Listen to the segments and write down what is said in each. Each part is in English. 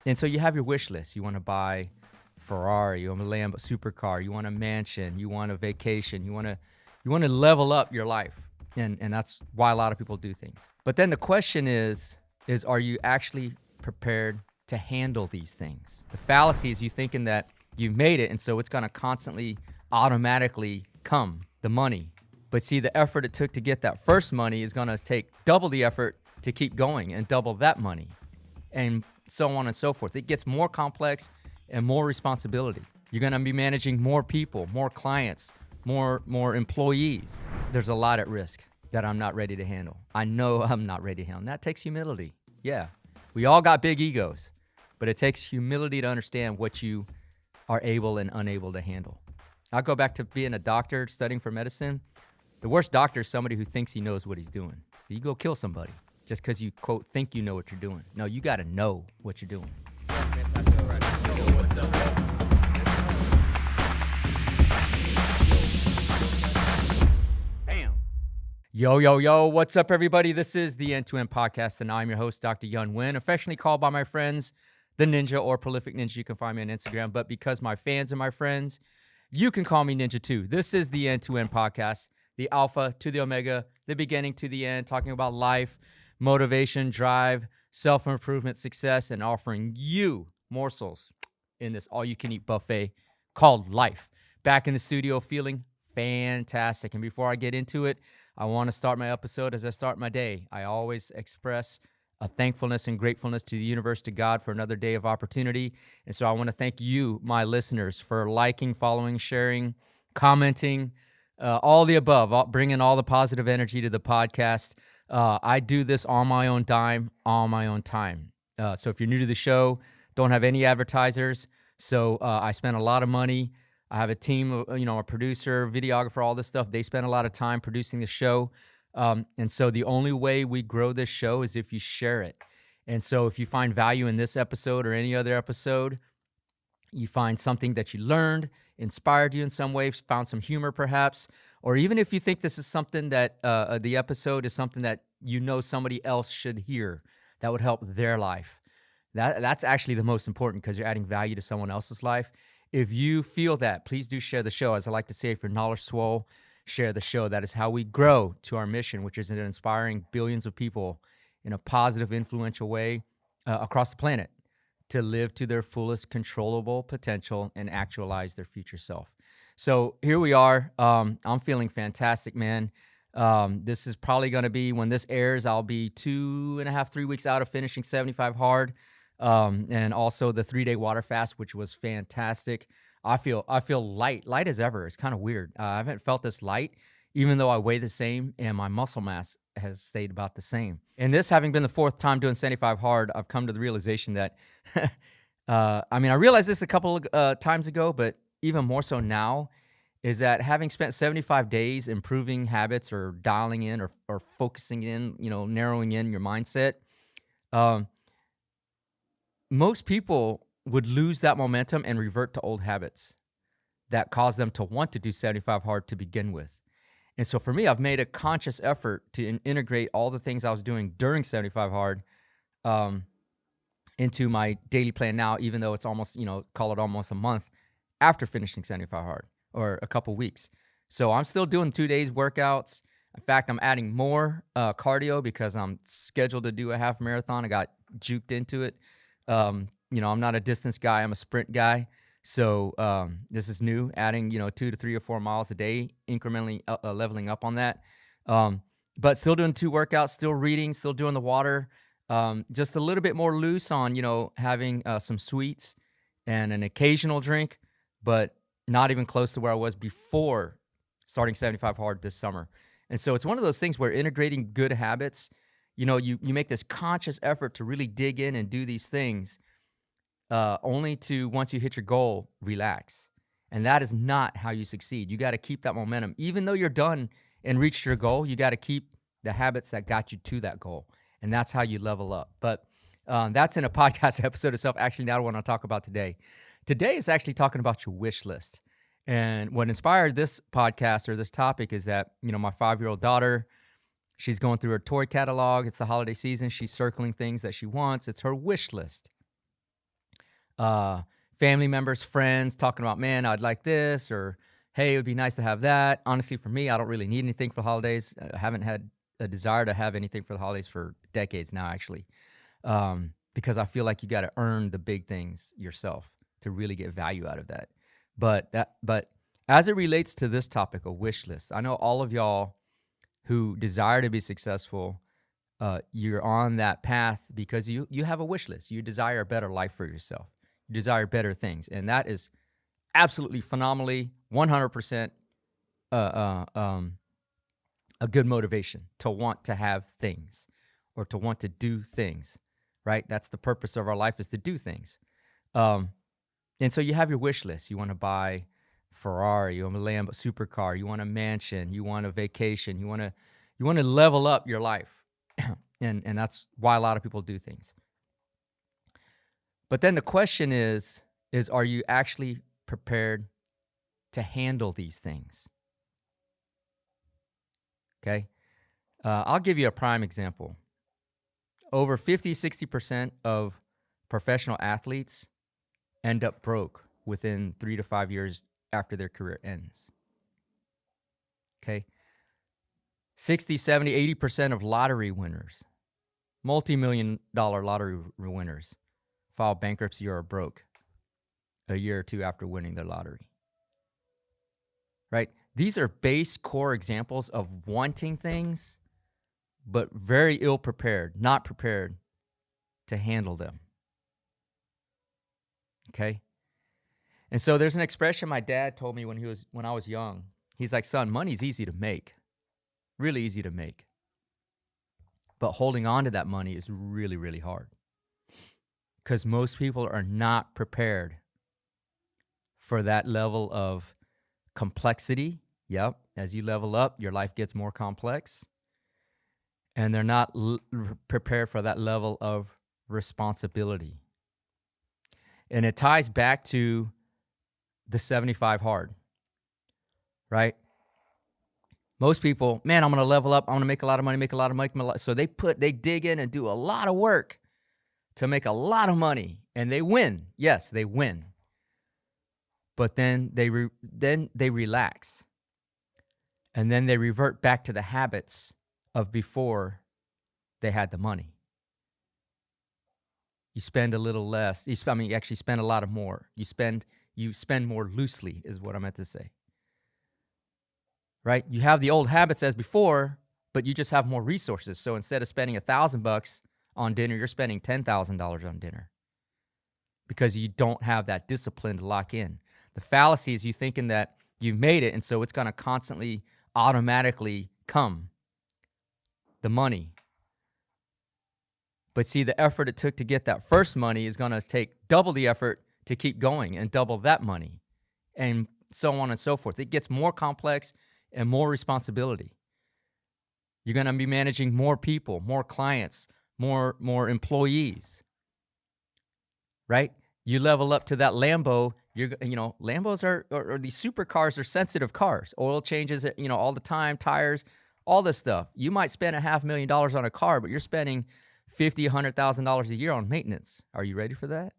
And so you have your wish list. You want to buy Ferrari, you want a Lambo supercar, you want a mansion, you want a vacation, you want to level up your life. And that's why a lot of people do things. But then the question is are you actually prepared to handle these things? The fallacy is you thinking that you've made it and so it's going to constantly automatically come, the money. But see, the effort it took to get that first money is going to take double the effort to keep going and double that money, and so on and so forth. It gets more complex and more responsibility. You're going to be managing more people, more clients, more employees. There's a lot at risk that I'm not ready to handle. I know I'm not ready to handle. And that takes humility. Yeah, we all got big egos, but it takes humility to understand what you are able and unable to handle. I'll go back to being a doctor, studying for medicine. The worst doctor is somebody who thinks he knows what he's doing. You go kill somebody just because you, quote, think you know what you're doing. No, you got to know what you're doing. Bam. Yo, what's up, everybody? This is the End-to-End Podcast, and I'm your host, Dr. Yun Nguyen, affectionately called by my friends the Ninja or Prolific Ninja. You can find me on Instagram, but because my fans are my friends, you can call me Ninja too. This is the End-to-End Podcast, the alpha to the omega, the beginning to the end, talking about life, motivation, drive, self-improvement, success, and offering you morsels in this all-you-can-eat buffet called life. Back in the studio feeling fantastic. And before I get into it, I want to start my episode as I start my day. I always express a thankfulness and gratefulness to the universe, to God, for another day of opportunity. And so I want to thank you, my listeners, for liking, following, sharing, commenting, all the above, bringing all the positive energy to the podcast. I do this on my own dime, on my own time. So if you're new to the show, don't have any advertisers. So I spend a lot of money. I have a team, a producer, videographer, all this stuff. They spend a lot of time producing the show. And so the only way we grow this show is if you share it. And so if you find value in this episode or any other episode, you find something that you learned, inspired you in some way, found some humor perhaps, or even if you think this is something that the episode is something that you know somebody else should hear that would help their life. That's actually the most important, because you're adding value to someone else's life. If you feel that, please do share the show. As I like to say, if you're knowledge swole, share the show. That is how we grow to our mission, which is in inspiring billions of people in a positive, influential way across the planet to live to their fullest controllable potential and actualize their future self. So here we are. I'm feeling fantastic, man. This is probably going to be, when this airs, I'll be 2.5, 3 weeks out of finishing 75 Hard, and also the 3-day water fast, which was fantastic. I feel light as ever. It's kind of weird. I haven't felt this light, even though I weigh the same and my muscle mass has stayed about the same. And this having been the 4th time doing 75 Hard, I've come to the realization that, I realized this a couple of times ago, but even more so now, is that having spent 75 days improving habits or dialing in or focusing in, narrowing in your mindset, most people would lose that momentum and revert to old habits that cause them to want to do 75 Hard to begin with. And so for me, I've made a conscious effort to integrate all the things I was doing during 75 Hard into my daily plan now, even though it's almost, call it almost a month after finishing 75 Hard, or a couple weeks. So I'm still doing 2 days workouts. In fact, I'm adding more cardio because I'm scheduled to do a half marathon. I got juked into it. I'm not a distance guy. I'm a sprint guy. So this is new, adding, 2 to 3 or 4 miles a day, incrementally leveling up on that. But still doing 2 workouts, still reading, still doing the water. Just a little bit more loose on, having some sweets and an occasional drink, but not even close to where I was before starting 75 Hard this summer. And so it's one of those things where integrating good habits, you make this conscious effort to really dig in and do these things, only to, once you hit your goal, relax. And that is not how you succeed. You got to keep that momentum. Even though you're done and reached your goal, you got to keep the habits that got you to that goal. And that's how you level up. But that's in a podcast episode itself. Actually, not what I want to talk about today. Today is actually talking about your wish list. And what inspired this podcast or this topic is that, my 5-year-old daughter, she's going through her toy catalog. It's the holiday season. She's circling things that she wants. It's her wish list. Uh, Family members, friends talking about, man, I'd like this, or hey, it would be nice to have that. Honestly, for me, I don't really need anything for the holidays. I haven't had a desire to have anything for the holidays for decades now, actually, because I feel like you got to earn the big things yourself to really get value out of that. But as it relates to this topic, a wish list, I know all of y'all who desire to be successful, you're on that path because you have a wish list. You desire a better life for yourself. You desire better things, and that is absolutely phenomenally 100% a good motivation to want to have things or to want to do things, right? That's the purpose of our life, is to do things. And so you have your wish list. You want to buy Ferrari, you want a Lambo supercar, you want a mansion, you want a vacation, you want to level up your life. and that's why a lot of people do things. But then the question is are you actually prepared to handle these things? Okay. I'll give you a prime example. Over 50-60% of professional athletes end up broke within 3 to 5 years after their career ends. Okay. 60, 70, 80% of lottery winners, multi-million-dollar lottery winners, file bankruptcy or are broke a year or two after winning their lottery. Right? These are base core examples of wanting things, but very ill prepared, not prepared to handle them. Okay? And so there's an expression my dad told me when I was young. He's like, son, money's easy to make. Really easy to make. But holding on to that money is really, really hard. Because most people are not prepared for that level of complexity. Yep. As you level up, your life gets more complex. And they're not prepared for that level of responsibility. And it ties back to the 75 hard, right? Most people, man, I'm going to level up. I'm going to make a lot of money, So they dig in and do a lot of work to make a lot of money, and they win. Yes, they win. But then they relax. And then they revert back to the habits of before they had the money. You spend a little less. You actually spend a lot of more. You spend more loosely is what I meant to say. Right? You have the old habits as before, but you just have more resources. So instead of spending $1,000 on dinner, you're spending $10,000 on dinner because you don't have that discipline to lock in. The fallacy is you thinking that you've made it, and so it's going to constantly, automatically come, the money. But see, the effort it took to get that first money is going to take double the effort to keep going and double that money, and so on and so forth. It gets more complex and more responsibility. You're going to be managing more people, more clients, more employees, right? You level up to that Lambo. Lambos or these supercars are sensitive cars. Oil changes, all the time, tires, all this stuff. You might spend $500,000 on a car, but you're spending $50,000, $100,000 a year on maintenance. Are you ready for that?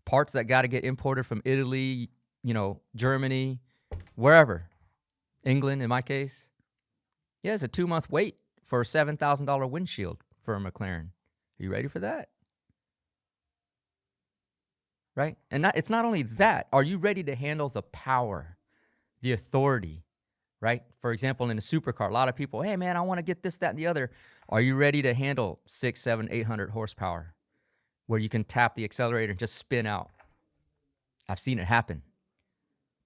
Parts that got to get imported from Italy, Germany, wherever, England in my case. Yeah, it's a 2-month wait for a $7,000 windshield for a McLaren. Are you ready for that? Right? And it's not only that. Are you ready to handle the power, the authority, right? For example, in a supercar, a lot of people, hey, man, I want to get this, that, and the other. Are you ready to handle 600, 700, 800 horsepower where you can tap the accelerator and just spin out? I've seen it happen.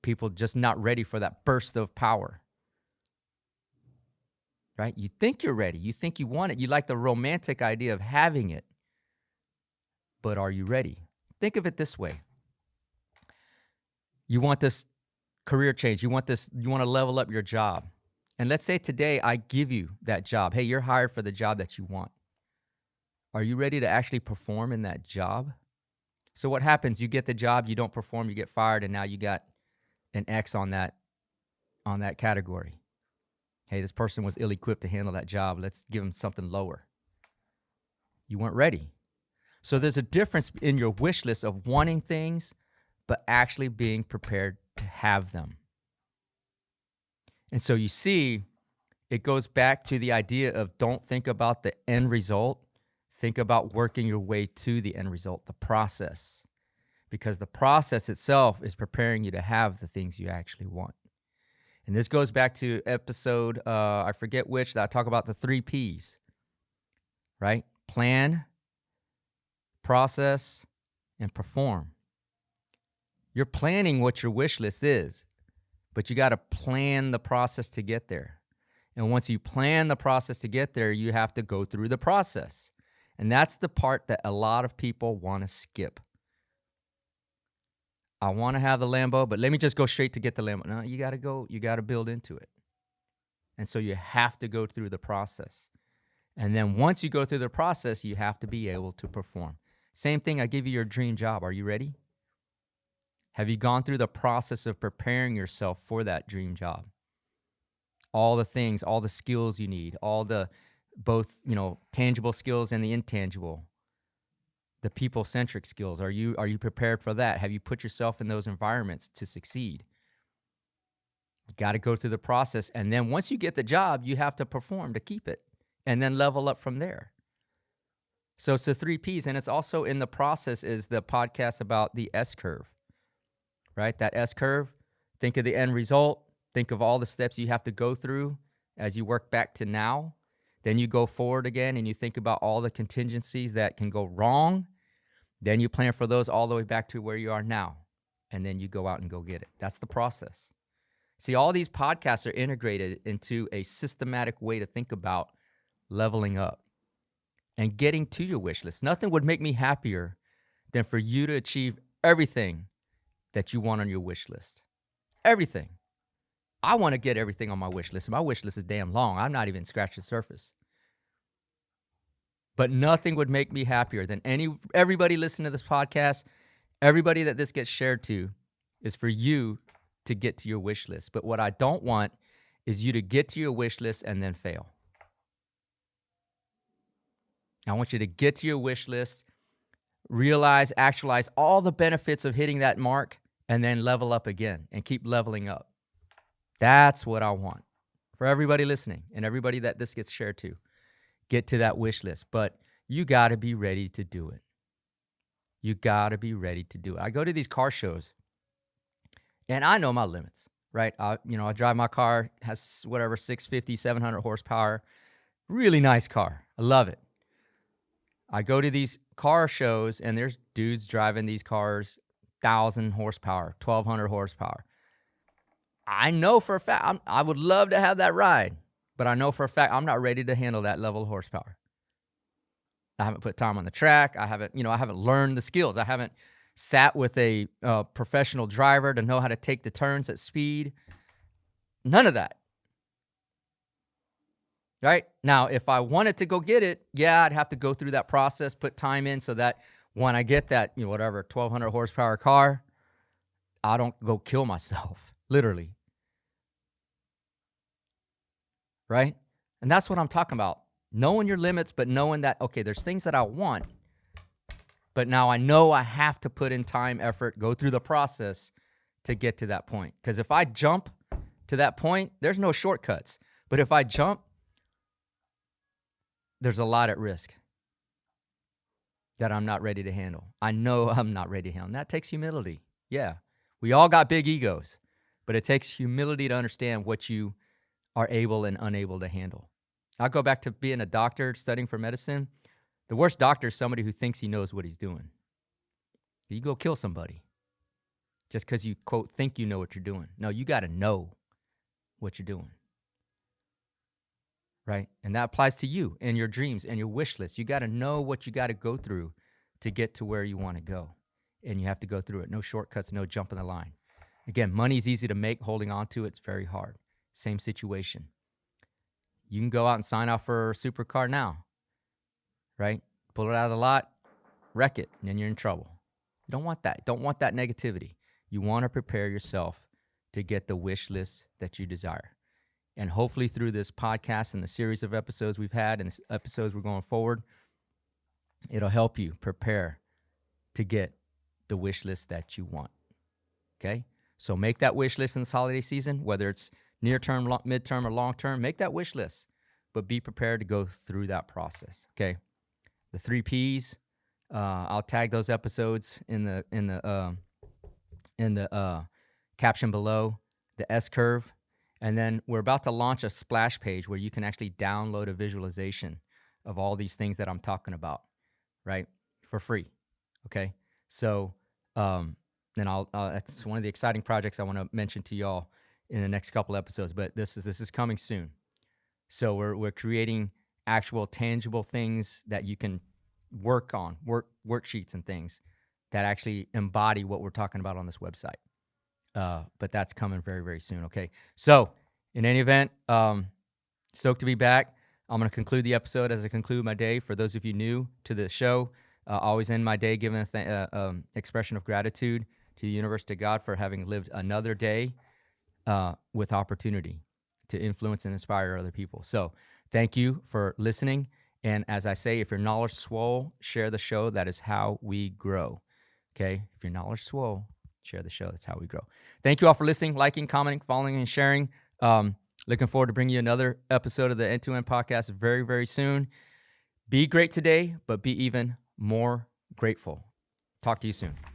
People just not ready for that burst of power, right? You think you're ready. You think you want it. You like the romantic idea of having it. But are you ready? Think of it this way. You want this career change. You want to level up your job. And let's say today I give you that job. Hey, you're hired for the job that you want. Are you ready to actually perform in that job? So what happens? You get the job, you don't perform, you get fired, and now you got an X on that category. Hey, this person was ill-equipped to handle that job. Let's give them something lower. You weren't ready. So there's a difference in your wish list of wanting things, but actually being prepared to have them. And so you see, it goes back to the idea of don't think about the end result. Think about working your way to the end result, the process. Because the process itself is preparing you to have the things you actually want. And this goes back to episode, I forget which, that I talk about the 3 Ps, right? Plan, process, and perform. You're planning what your wish list is, but you got to plan the process to get there. And once you plan the process to get there, you have to go through the process. And that's the part that a lot of people want to skip. I want to have the Lambo, but let me just go straight to get the Lambo. No, you got to build into it. And so you have to go through the process. And then once you go through the process, you have to be able to perform. Same thing, I give you your dream job. Are you ready? Have you gone through the process of preparing yourself for that dream job? All the things, all the skills you need, all the both, tangible skills and the intangible, the people-centric skills. Are you prepared for that? Have you put yourself in those environments to succeed? You got to go through the process. And then once you get the job, you have to perform to keep it and then level up from there. So it's the 3 Ps. And it's also in the process is the podcast about the S-curve, right? That S-curve, think of the end result. Think of all the steps you have to go through as you work back to now. Then you go forward again and you think about all the contingencies that can go wrong. Then you plan for those all the way back to where you are now. And then you go out and go get it. That's the process. See, all these podcasts are integrated into a systematic way to think about leveling up and getting to your wish list. Nothing would make me happier than for you to achieve everything that you want on your wish list. Everything. I want to get everything on my wish list. My wish list is damn long. I'm not even scratched the surface. But nothing would make me happier than everybody listening to this podcast, everybody that this gets shared to, is for you to get to your wish list. But what I don't want is you to get to your wish list and then fail. I want you to get to your wish list, realize, actualize all the benefits of hitting that mark, and then level up again and keep leveling up. That's what I want for everybody listening and everybody that this gets shared to. Get to that wish list, but you got to be ready to do it. You got to be ready to do it. I go to these car shows, and I know my limits, right? I drive my car, has 650, 700 horsepower. Really nice car. I love it. I go to these car shows, and there's dudes driving these cars, 1,000 horsepower, 1,200 horsepower. I know for a fact, I would love to have that ride, but I know for a fact I'm not ready to handle that level of horsepower. I haven't put time on the track. I haven't learned the skills. I haven't sat with a professional driver to know how to take the turns at speed. None of that. Right? Now, if I wanted to go get it, yeah, I'd have to go through that process, put time in so that when I get that, 1,200 horsepower car, I don't go kill myself, literally. Right? And that's what I'm talking about. Knowing your limits, but knowing that, okay, there's things that I want, but now I know I have to put in time, effort, go through the process to get to that point. Because if I jump to that point, there's no shortcuts. But if I jump, there's a lot at risk that I'm not ready to handle. I know I'm not ready to handle. And that takes humility. Yeah, we all got big egos, but it takes humility to understand what you are able and unable to handle. I'll go back to being a doctor, studying for medicine. The worst doctor is somebody who thinks he knows what he's doing. You go kill somebody just because you, quote, think you know what you're doing. No, you got to know what you're doing. Right? And that applies to you and your dreams and your wish list. You got to know what you got to go through to get to where you want to go. And you have to go through it. No shortcuts, no jumping the line. Again, money's easy to make. Holding on to it's very hard. Same situation. You can go out and sign off for a supercar now, right? Pull it out of the lot, wreck it, and then you're in trouble. You don't want that. Don't want that negativity. You want to prepare yourself to get the wish list that you desire. And hopefully through this podcast and the series of episodes we've had and the episodes we're going forward, It'll help you prepare to get the wish list that you want. Okay? So make that wish list in this holiday season, whether it's near term, mid-term, or long term, make that wish list, but be prepared to go through that process. Okay? The 3 Ps, I'll tag those episodes in the caption below. The S curve, and then we're about to launch a splash page where you can actually download a visualization of all these things that I'm talking about, right, for free. Okay, so then that's one of the exciting projects I want to mention to y'all in the next couple episodes. But this is coming soon. So we're creating actual tangible things that you can work on, worksheets and things that actually embody what we're talking about on this website. But that's coming very, very soon. Okay. So in any event, stoked to be back. I'm going to conclude the episode as I conclude my day. For those of you new to the show, I always end my day giving an expression of gratitude to the universe, to God, for having lived another day with opportunity to influence and inspire other people. So thank you for listening. And as I say, if your knowledge swole, share the show. That is how we grow. Okay. If your knowledge swole, share the show. That's how we grow. Thank you all for listening, liking, commenting, following, and sharing. Looking forward to bringing you another episode of the End-to-End Podcast very, very soon. Be great today, but be even more grateful. Talk to you soon.